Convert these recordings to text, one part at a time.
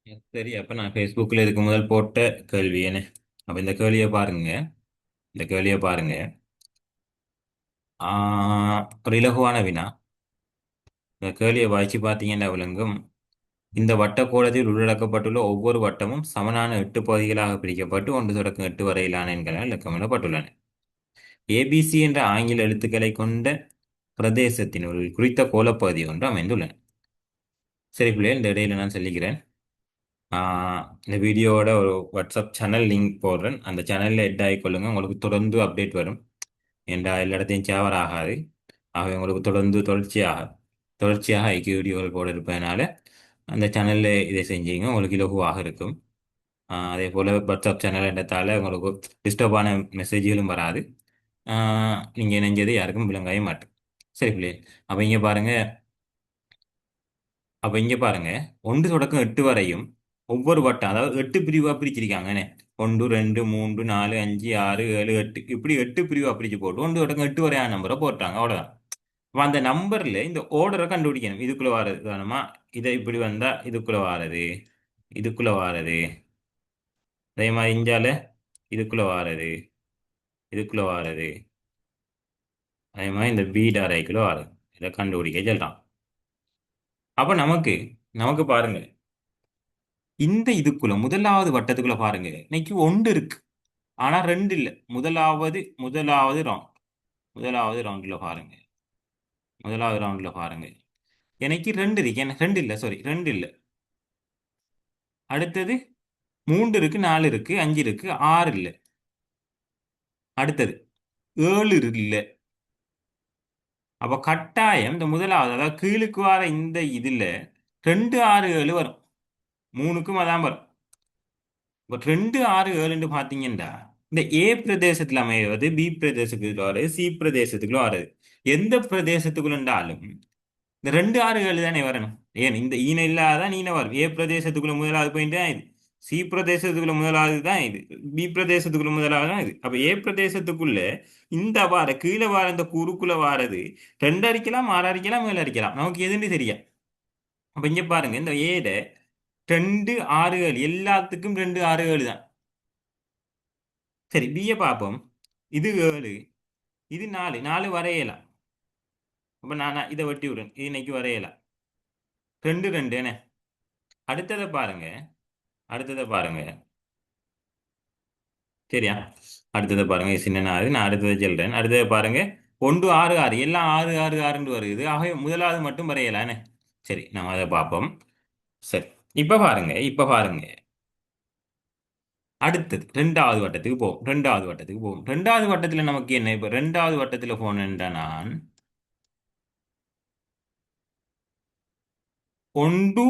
சரி, அப்ப நான் Facebookல இதுக்கு முதல் போட்ட கேள்வி என்ன? அப்ப இந்த கேள்வியை பாருங்க. இந்த கேள்வியை பாருங்க. ஒரு இலகுவான வினா. இந்த கேள்வியை வாய்ச்சி பார்த்தீங்கன்னா விளங்கும். இந்த வட்டக்கோளத்தில் உள்ளடக்கப்பட்டுள்ள ஒவ்வொரு வட்டமும் சமனான 8 பகுதிகளாக பிரிக்கப்பட்டு 1 தொடக்கம் 8 வரையிலான எண்களால் இலக்கமிடப்பட்டுள்ளன. ஏபிசி என்ற ஆங்கில எழுத்துக்களை கொண்ட பிரதேசத்தின் ஒரு குறித்த கோளப்பகுதி ஒன்று அமைந்துள்ளன. சரி பிள்ளைகள், இந்த இடையில நான் சொல்லிக்கிறேன். இந்த வீடியோவோட ஒரு வாட்ஸ்அப் சேனல் லிங்க் போடுறேன். அந்த சேனலில் ஹெட் ஆகிக்கொள்ளுங்க. உங்களுக்கு தொடர்ந்து அப்டேட் வரும். என்ற எல்லா இடத்தையும் சேவர் ஆகாது. ஆகவே உங்களுக்கு தொடர்ந்து தொடர்ச்சியாக ஐக்கிய வீடியோகள் போட இருப்பதனால அந்த சேனலில் இதை செஞ்சீங்க உங்களுக்கு இலகுவாக இருக்கும். அதே போல் வாட்ஸ்அப் சேனல் என்றதால உங்களுக்கு டிஸ்டர்பான மெசேஜ்களும் வராது. நீங்கள் நினைஞ்சது யாருக்கும் விளங்கவே மாட்டேன். சரி பிள்ளை, அப்போ இங்கே பாருங்க. அப்போ இங்கே பாருங்க, 1 தொடக்கம் 8 வரையும் ஒவ்வொரு வட்டம், அதாவது 8 பிரிவாக பிரிச்சிருக்காங்கண்ணே. 1 2 3 4 5 6 7 8 இப்படி 8 பிரிவாக பிரிச்சு போட்டு 1 தொடக்கம் 8 வரையான நம்பரை போட்டாங்க, அவ்வளோதான். அப்ப அந்த நம்பர்ல இந்த ஓர்டரை கண்டுபிடிக்கணும். இதுக்குள்ள வாரது வேணுமா? இதை இப்படி வந்தா இதுக்குள்ள வாரது, இதுக்குள்ள வாரது. அதே மாதிரி இஞ்சால இதுக்குள்ள வாரது, இதுக்குள்ள வாரது. அதே மாதிரி இந்த பீட் அரைக்குள்ள வாரது. இதை கண்டுபிடிக்க சொல்றான். அப்ப நமக்கு நமக்கு பாருங்க, இந்த இதுக்குள்ள முதலாவது வட்டத்துக்குள்ள பாருங்க, இன்னைக்கு ஒன்று இருக்கு. ஆனா ரெண்டு இல்லை. முதலாவது ரவுண்ட், முதலாவது ரவுண்ட்ல பாருங்க. முதலாவது ரவுண்ட்ல பாருங்க, எனக்கு ரெண்டு இருக்கு. எனக்கு ரெண்டு இல்லை, சாரி, ரெண்டு இல்லை. அடுத்தது 3 இருக்கு, 4 இருக்கு, 5 இருக்கு, 6 இல்லை. அடுத்தது 7 இல்லை. அப்ப கட்டாயம் இந்த முதலாவது, அதாவது கீழுக்கு வர இந்த இதுல 2 6 7 வரும். 3க்கும் அதான் வரும். இப்ப 2 6 7 பாத்தீங்கன்னா இந்த ஏ பிரதேசத்துல அமைவது, பி பிரதேசத்துக்குள்ள வர்றது, சி பிரதேசத்துக்குள்ள வர்றது. எந்த பிரதேசத்துக்குள்ளாலும் இந்த 2 6 7 தானே வரணும். ஏன் இந்த ஈன இல்லாதான் ஈன வரும். ஏ பிரதேசத்துக்குள்ள முதலாவது பாயிண்ட் தான் இது, சி பிரதேசத்துக்குள்ள முதலாவது தான் இது, பி பிரதேசத்துக்குள்ள முதலாவது தான் இது. அப்ப ஏ பிரதேசத்துக்குள்ள இந்த வார கீழே வார இந்த குறுக்குள்ள வாரது 2 அடிக்கலாம், 6 அடிக்கலாம், 7 அடிக்கலாம், நமக்கு எதுன்னு தெரியும். அப்ப இங்க பாருங்க, இந்த ஏட 2 6 7 எல்லாத்துக்கும் 2 6 7 தான். சரி, பிய பார்ப்போம். இது 7, இது 4, 4 வரையலாம். அப்ப நான் இதை வெட்டி விடுறேன். இது இன்னைக்கு வரையலாம். 2 2 என்ன? அடுத்ததை பாருங்க, அடுத்ததை பாருங்க. சரியா? அடுத்ததை பாருங்க. சின்ன நான் அடுத்ததை சொல்றேன். அடுத்ததை பாருங்க. 1 6 6 எல்லாம் 6 6 6 வருது. ஆகவே முதலாவது மட்டும் வரையலானே. சரி, நம்ம அதை பார்ப்போம். சரி, இப்ப பாருங்க, இப்ப பாருங்க. அடுத்தது ரெண்டாவது வட்டத்துக்கு போவோம். ரெண்டாவது வட்டத்துல நமக்கு என்ன? இப்ப ரெண்டாவது வட்டத்துல போனேன்டா நான் ஒன்று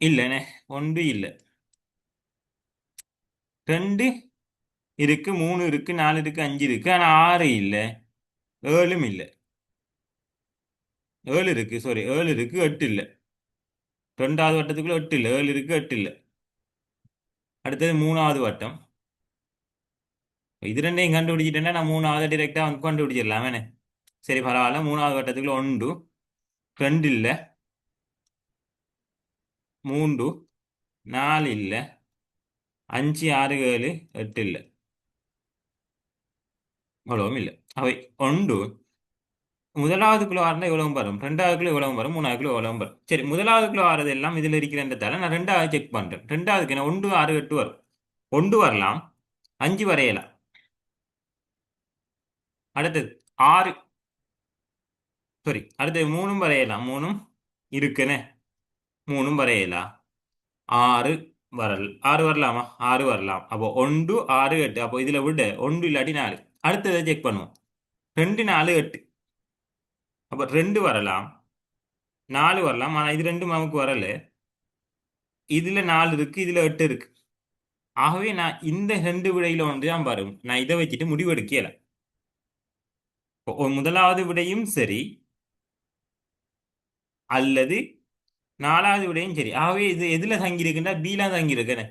இல்லைண்ணே, ஒன்று இல்லை. 2 இருக்கு, 3 இருக்கு, 4 இருக்கு, 5 இருக்கு, ஆனா 6 இல்லை, 7ம் இல்லை. 7 இருக்கு, சாரி, 7 இருக்கு, 8 இல்லை. ரெண்டாவது வட்டத்துக்குள்ள 8 இல்லை, 7 இருக்கு, 8 இல்லை. அடுத்தது மூணாவது வட்டம். இது ரெண்டையும் கண்டுபிடிச்சிட்டேன்னா நான் மூணாவது டிரெக்டா வந்து கண்டுபிடிச்சிடலாமே. சரி, பரவாயில்ல. மூணாவது வட்டத்துக்குள்ள 1 2 இல்லை, 3 4 இல்லை, 5 6 7 8 இல்லை, இவ்வளவும் இல்லை. அவை ஒன்று முதலாவதுக்குள்ள வரணும் இவ்வளவும் வரும், ரெண்டாவதுக்குள்ள இவ்வளவும் வரும், மூணாவதுக்குள்ள இவ்வளவும் வரும். சரி, முதலாவதுக்குள்ள வரது எல்லாம் இதுல இருக்கிறன்றதால நான் ரெண்டாவது செக் பண்றேன். ரெண்டாவதுக்கு என்ன? 1 6 8 வரும். 1 வரலாம், 5 வரையலாம். அடுத்தது 6, சாரி, அடுத்தது 3ம் வரையலாம். 3ம் இருக்குன்னு, 3ம் வரையலாம். 6 6 வரலாமா? 6 வரலாம். அப்போ 1 6 8. அப்போ இதுல விட 1 இல்லாட்டி 4. அடுத்ததை செக் பண்ணுவோம். 2 4 8. அப்போ 2 வரலாம், 4 வரலாம். ஆனா இது ரெண்டும் நமக்கு வரல. இதுல 4 இருக்கு, இதுல 8 இருக்கு. ஆகவே நான் இந்த 2 விடையில ஒன்று தான் வரும். நான் இதை வச்சுட்டு முடிவெடுக்கல. முதலாவது விடையும் சரி, அல்லது நாலாவது விடையும் சரி. ஆகவே இது எதுல தங்கி இருக்குன்னா பீலாம் தங்கி இருக்குன்னு.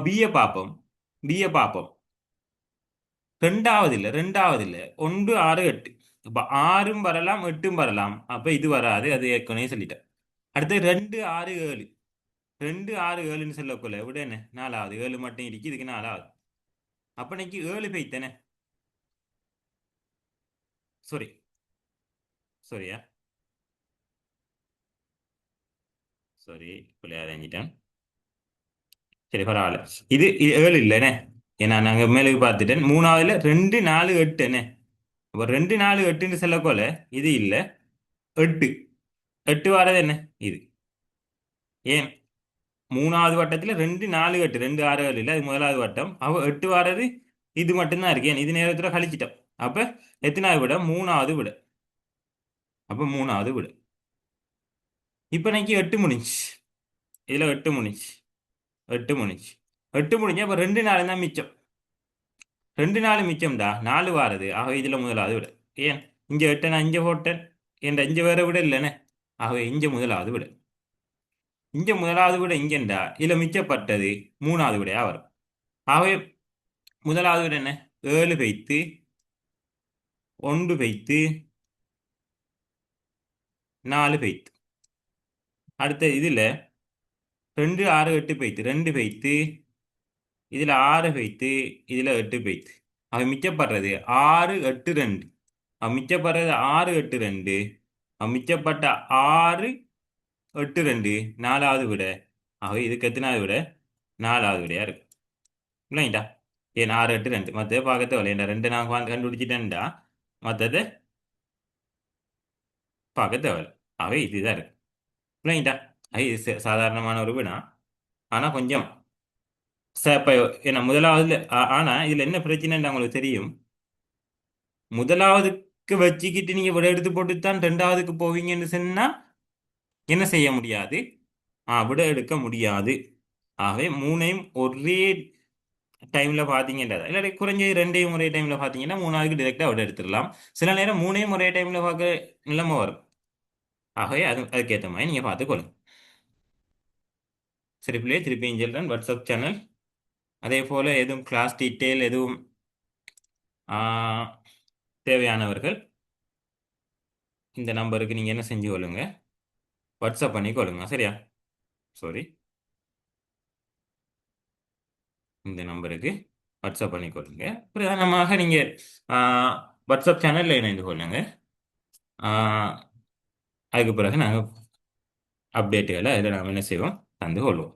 பிய பார்ப்போம், பிய பார்ப்போம். ரெண்டாவது இல்ல 1 6 8. அப்ப 6ம் வரலாம், 8ம் வரலாம். அப்ப இது வராது, அது ஏற்கனவே சொல்லிட்டேன். அடுத்து 2 6 7. 2 6 7ன்னு சொல்லக்குள்ள விட என்ன 4வது 7 மட்டும் இருக்கு இதுக்கு 4வது. அப்ப இன்னைக்கு 7 பெய்த்தனே. சாரி. சாரியா. சாரி. பிள்ளையா அறிஞ்சிட்டேன். சரி பரவாயில்ல. இது 7 இல்லைண்ணே. ஏன்னா நாங்க மேலுக்கு பார்த்துட்டேன் 3வதுல 2 4 8ண்ணே. அப்போ 2 4 8ன்னு சொல்லக்கோல இது இல்லை 8. 8 வாரது என்ன இது. ஏன் 3வது வட்டத்தில் 2 4 8 2 6 7 இல்லை அது முதலாவது வட்டம். அவ 8 வாரது இது மட்டும்தான் இருக்கு. ஏன் இது நேரத்தில் கழிச்சிட்டோம். அப்ப எத்தனாவது விட 3வது விட. அப்ப 3வது விட. இப்ப இன்னைக்கு 8 முடிஞ்சு. இதுல 8 முடிஞ்சு. 8 முடிஞ்சு. 8 முடிஞ்சு அப்ப 2 4 தான் மிச்சம். 2 4 மிச்சம்டா 4 வாரது. ஆக இதுல முதலாவது விட. ஏன் இங்க 8 நான் இங்க போட்டேன். என்ற இங்க வேற விட இல்லைன்னு. ஆகவே இங்க முதலாவது விட. இங்க முதலாவது விட இங்கண்டா இதுல மிச்சப்பட்டது 3வது விடையா வரும். ஆகவே முதலாவது விட என்ன 7 வைத்து 1 வைத்து 4 வைத்து. அடுத்த இதுல 2 6 8 வைத்து 2 வைத்து இதுல 6 வைத்து இதுல 8 வைத்து. அவ மிச்சப்படுறது 6 8 2. அவ மிச்சப்படுறது 6 8 2. அவ மிச்சப்பட்ட 6 8 2 4வது விட. ஆக இதுக்கு எத்தனாவது விட 4வது விடையா இருக்கு. இல்லைங்கடா. ஏன் 6 8 2 மற்ற பார்க்க தேவையில்லை. 2 நான் கண்டுபிடிச்சிட்டேன்டா மற்றது பார்க்க தேவையில்லை. ஆக இதுதான் இருக்கு. இல்லைங்கடா. இது சாதாரணமான ஒரு வினா. ஆனா கொஞ்சம் சேப்ப. ஏன்னா முதலாவது ஆனா இதுல என்ன பிரச்சனைன்னு உங்களுக்கு தெரியும். முதலாவதுக்கு வச்சுக்கிட்டு நீங்க விட எடுத்து போட்டுத்தான் 2வதுக்கு போவீங்கன்னு சொன்னா என்ன செய்ய முடியாது. விட எடுக்க முடியாது. ஆகவே 3ஐயும் ஒரே டைம்ல பாத்தீங்கன்னா இல்லாட்டி குறைஞ்சது 2ஐயும் ஒரே டைம்ல பாத்தீங்கன்னா 3வதுக்கு டிரெக்டா விட எடுத்துடலாம். சில நேரம் 3ஐயும் ஒரே டைம்ல பார்க்க நிலைமை வரும். ஆகவே அதுக்கேற்ற மாதிரி நீங்க பார்த்துக்கொள்ளுங்க. சரி பிள்ளையே திருப்பியும் சொல்றேன் வாட்ஸ்அப் சேனல். அதே போல எதுவும் கிளாஸ் டீட்டெயில் எதுவும் தேவையானவர்கள் இந்த நம்பருக்கு நீங்க என்ன செஞ்சு கொள்ளுங்க வாட்ஸ்அப் பண்ணி கொள்ளுங்க. சரியா. சாரி. இந்த நம்பருக்கு வாட்ஸ்அப் பண்ணி கொள்ளுங்க. பிரதானமாக நீங்க வாட்ஸ்அப் சேனல்ல இணைந்து கொள்ளுங்க. அதுக்கு பிறகு நாங்கள் அப்டேட்டுகளை அதில் நாம் என்ன செய்வோம் தந்து கொள்வோம்.